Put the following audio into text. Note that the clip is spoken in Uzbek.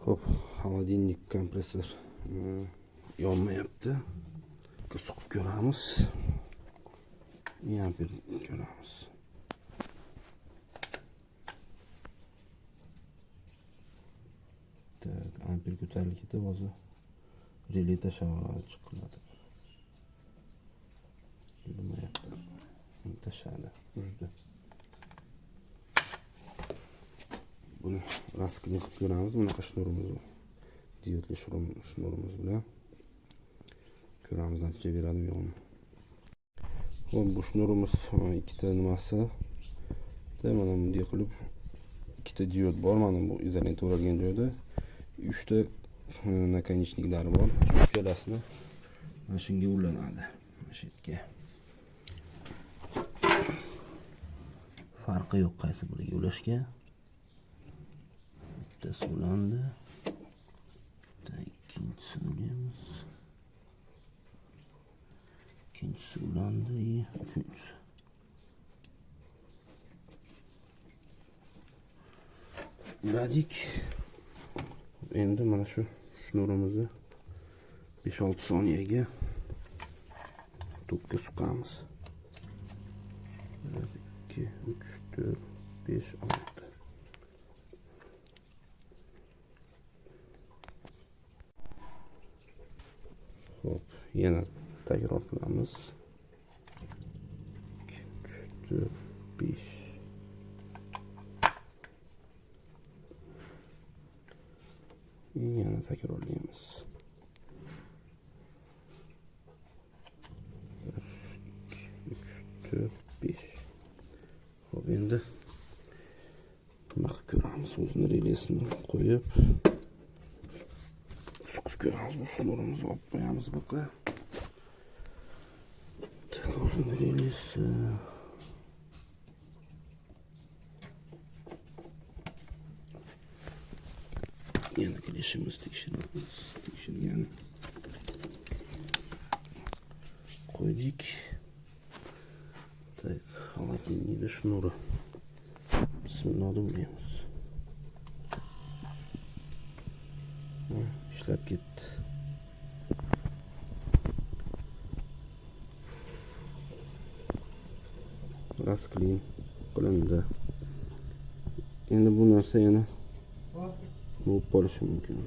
Xo'p, холодильник kompressor yonmayapti. Suqib ko'ramiz. Amper ko'ramiz. Tak, amper ko'tarilib ketib, hozir relay tashlab chiqiladi. Yurmayapti. Tashladi, uzdi. Buni raskini qilib ko'ramiz. Bunaqa shnurimiz bor. Diodli shnurimiz bilan ko'ramiz, natija beradimi yo'qmi. Xo'p, bu shnurimiz ikkita nimasi. Mana bunday qilib ikkita diod bor. Mana bu izolenta o'ralgan joyda 3 ta nakonichniklari bor. Shu ikkalasini mana shunga ulanadi. Mana shu yerga. Farqi yo'q qaysi biriga ulashga. Bittasi ulandi. İkincisini ulaymiz. İkincisi ulandı. Üçüncüsü. Uladik. Endi mana shu shnurimizni 5-6 soniyega tokga suqamiz. 1 2 3 4 5 6. Hop, yana takror qilamiz. 2 3 4 5. Yana takrorlaymiz. 1 2 3 4 5. Hop, endi nima qilib ko'ramiz? O'zini relaysini qo'yib suqib ko'ramiz. Bu shnurimizni olib qo'yamiz buyoqqa. O'zini relaysi yana klishimiz tekshirgan qo'ydik. Tak, холодильник shnuri bismillah deymiz. İşlab ketdi. Rasklin qilindi. Endi bu narsa yana bo'lib qolishi mumkin.